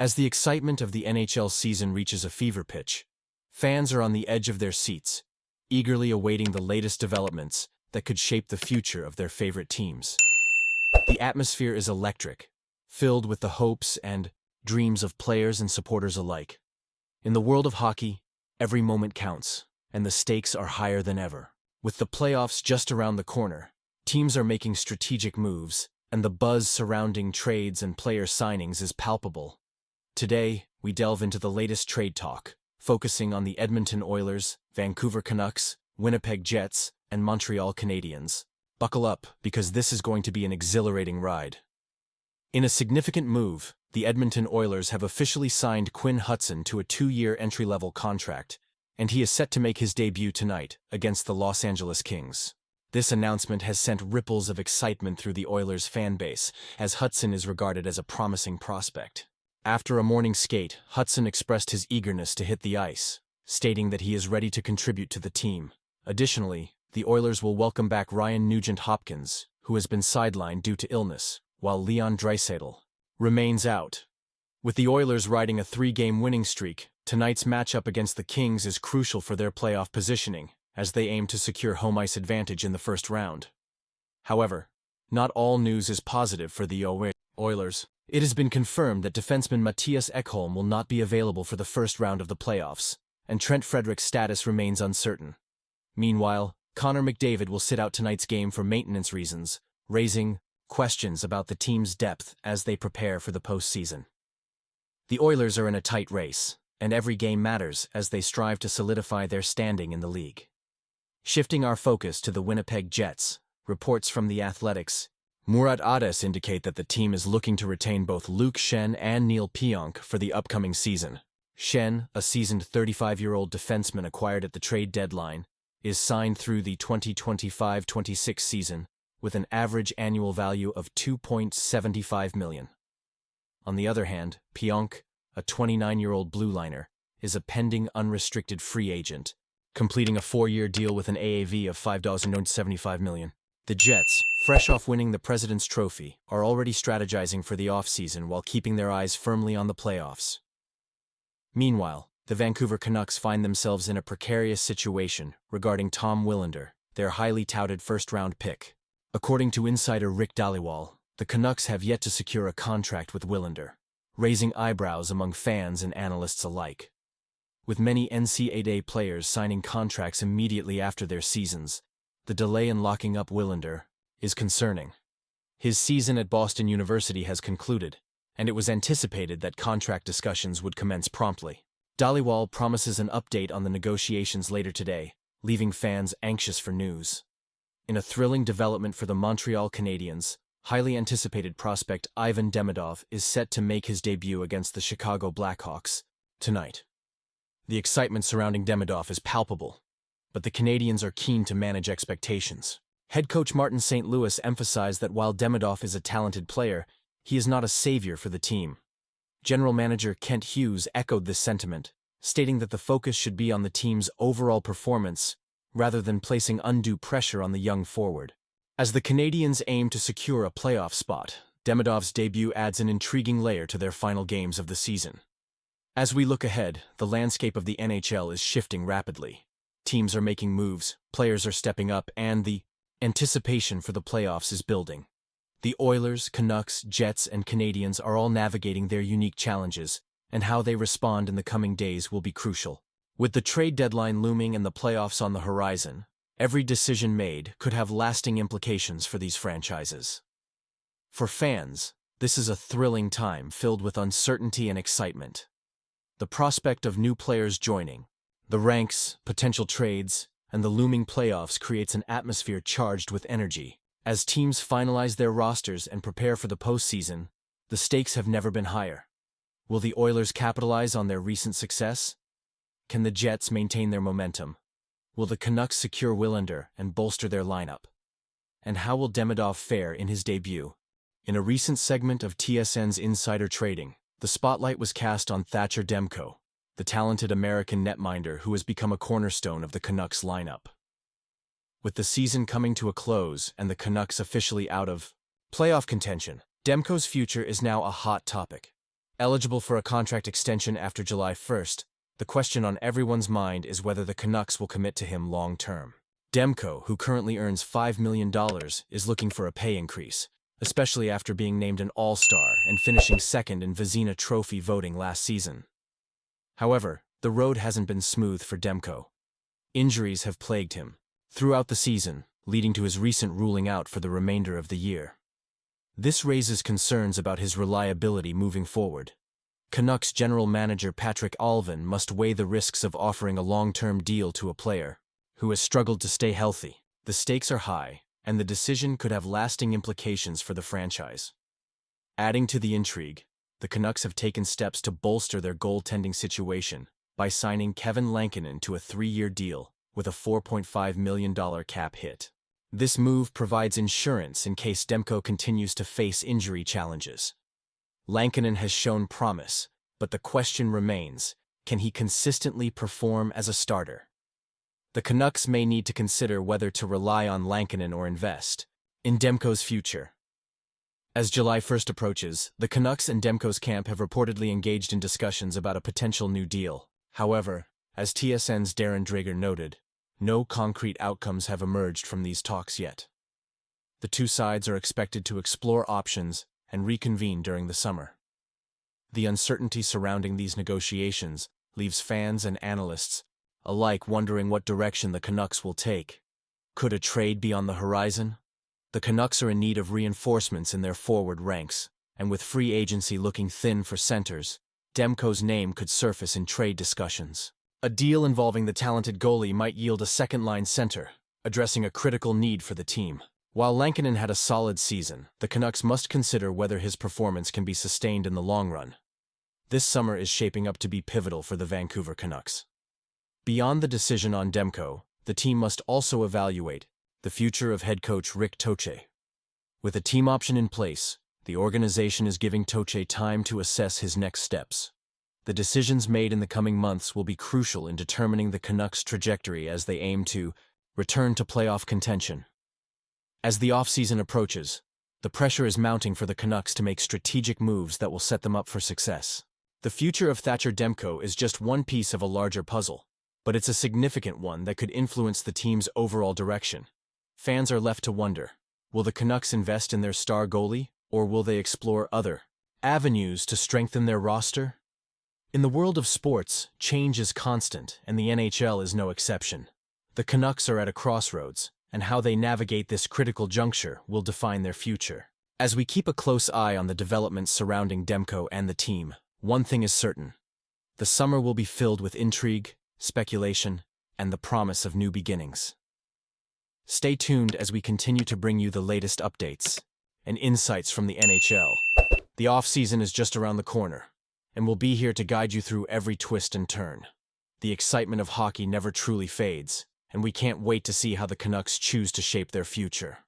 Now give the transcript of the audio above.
As the excitement of the NHL season reaches a fever pitch, fans are on the edge of their seats, eagerly awaiting the latest developments that could shape the future of their favorite teams. The atmosphere is electric, filled with the hopes and dreams of players and supporters alike. In the world of hockey, every moment counts, and the stakes are higher than ever. With the playoffs just around the corner, teams are making strategic moves, and the buzz surrounding trades and player signings is palpable. Today, we delve into the latest trade talk, focusing on the Edmonton Oilers, Vancouver Canucks, Winnipeg Jets, and Montreal Canadiens. Buckle up, because this is going to be an exhilarating ride. In a significant move, the Edmonton Oilers have officially signed Quinn Hutson to a 2-year entry-level contract, and he is set to make his debut tonight against the Los Angeles Kings. This announcement has sent ripples of excitement through the Oilers' fan base, as Hutson is regarded as a promising prospect. After a morning skate, Hutson expressed his eagerness to hit the ice, stating that he is ready to contribute to the team. Additionally, the Oilers will welcome back Ryan Nugent-Hopkins, who has been sidelined due to illness, while Leon Draisaitl remains out. With the Oilers riding a 3-game winning streak, tonight's matchup against the Kings is crucial for their playoff positioning, as they aim to secure home ice advantage in the first round. However, not all news is positive for the Oilers. It has been confirmed that defenseman Mattias Ekholm will not be available for the first round of the playoffs, and Trent Frederick's status remains uncertain. Meanwhile, Connor McDavid will sit out tonight's game for maintenance reasons, raising questions about the team's depth as they prepare for the postseason. The Oilers are in a tight race, and every game matters as they strive to solidify their standing in the league. Shifting our focus to the Winnipeg Jets, reports from The Athletics, Murat Ades indicate that the team is looking to retain both Luke Schenn and Neil Pionk for the upcoming season. Schenn, a seasoned 35-year-old defenseman acquired at the trade deadline, is signed through the 2025-26 season with an average annual value of $2.75 million. On the other hand, Pionk, a 29-year-old blue liner, is a pending unrestricted free agent, completing a 4-year deal with an AAV of $5.75 million. The Jets, fresh off winning the President's Trophy, are already strategizing for the offseason while keeping their eyes firmly on the playoffs. Meanwhile, the Vancouver Canucks find themselves in a precarious situation regarding Tom Willander, their highly touted first-round pick. According to insider Rick Dhaliwal, the Canucks have yet to secure a contract with Willander, raising eyebrows among fans and analysts alike. With many NCAA players signing contracts immediately after their seasons, the delay in locking up Willander is concerning. His season at Boston University has concluded, and it was anticipated that contract discussions would commence promptly. Dhaliwal promises an update on the negotiations later today, leaving fans anxious for news. In a thrilling development for the Montreal Canadiens, highly anticipated prospect Ivan Demidov is set to make his debut against the Chicago Blackhawks tonight. The excitement surrounding Demidov is palpable, but the Canadiens are keen to manage expectations. Head coach Martin St. Louis emphasized that while Demidov is a talented player, he is not a savior for the team. General manager Kent Hughes echoed this sentiment, stating that the focus should be on the team's overall performance rather than placing undue pressure on the young forward. As the Canadiens aim to secure a playoff spot, Demidov's debut adds an intriguing layer to their final games of the season. As we look ahead, the landscape of the NHL is shifting rapidly. Teams are making moves, players are stepping up, and the anticipation for the playoffs is building. The Oilers, Canucks, Jets, and Canadiens are all navigating their unique challenges, and how they respond in the coming days will be crucial. With the trade deadline looming and the playoffs on the horizon, every decision made could have lasting implications for these franchises. For fans, this is a thrilling time filled with uncertainty and excitement. The prospect of new players joining, the ranks, potential trades, and the looming playoffs creates an atmosphere charged with energy. As teams finalize their rosters and prepare for the postseason, the stakes have never been higher. Will the Oilers capitalize on their recent success? Can the Jets maintain their momentum? Will the Canucks secure Willander and bolster their lineup? And how will Demidov fare in his debut? In a recent segment of TSN's Insider Trading, the spotlight was cast on Thatcher Demko, the talented American netminder who has become a cornerstone of the Canucks lineup. With the season coming to a close and the Canucks officially out of playoff contention, Demko's future is now a hot topic. Eligible for a contract extension after July 1st, the question on everyone's mind is whether the Canucks will commit to him long-term. Demko, who currently earns $5 million, is looking for a pay increase, especially after being named an All-Star and finishing second in Vezina Trophy voting last season. However, the road hasn't been smooth for Demko. Injuries have plagued him throughout the season, leading to his recent ruling out for the remainder of the year. This raises concerns about his reliability moving forward. Canucks general manager Patrick Alvin must weigh the risks of offering a long-term deal to a player who has struggled to stay healthy. The stakes are high, and the decision could have lasting implications for the franchise. Adding to the intrigue, the Canucks have taken steps to bolster their goaltending situation by signing Kevin Lankinen to a 3-year deal with a $4.5 million cap hit. This move provides insurance in case Demko continues to face injury challenges. Lankinen has shown promise, but the question remains, can he consistently perform as a starter? The Canucks may need to consider whether to rely on Lankinen or invest in Demko's future. As July 1st approaches, the Canucks and Demko's camp have reportedly engaged in discussions about a potential new deal. However, as TSN's Darren Drager noted, no concrete outcomes have emerged from these talks yet. The two sides are expected to explore options and reconvene during the summer. The uncertainty surrounding these negotiations leaves fans and analysts alike wondering what direction the Canucks will take. Could a trade be on the horizon? The Canucks are in need of reinforcements in their forward ranks, and with free agency looking thin for centers, Demko's name could surface in trade discussions. A deal involving the talented goalie might yield a second-line center, addressing a critical need for the team. While Lankinen had a solid season, the Canucks must consider whether his performance can be sustained in the long run. This summer is shaping up to be pivotal for the Vancouver Canucks. Beyond the decision on Demko, the team must also evaluate the future of head coach Rick Tocchet. With a team option in place, the organization is giving Tocchet time to assess his next steps. The decisions made in the coming months will be crucial in determining the Canucks' trajectory as they aim to return to playoff contention. As the offseason approaches, the pressure is mounting for the Canucks to make strategic moves that will set them up for success. The future of Thatcher Demko is just one piece of a larger puzzle, but it's a significant one that could influence the team's overall direction. Fans are left to wonder, will the Canucks invest in their star goalie, or will they explore other avenues to strengthen their roster? In the world of sports, change is constant, and the NHL is no exception. The Canucks are at a crossroads, and how they navigate this critical juncture will define their future. As we keep a close eye on the developments surrounding Demko and the team, one thing is certain. The summer will be filled with intrigue, speculation, and the promise of new beginnings. Stay tuned as we continue to bring you the latest updates and insights from the NHL. The offseason is just around the corner, and we'll be here to guide you through every twist and turn. The excitement of hockey never truly fades, and we can't wait to see how the Canucks choose to shape their future.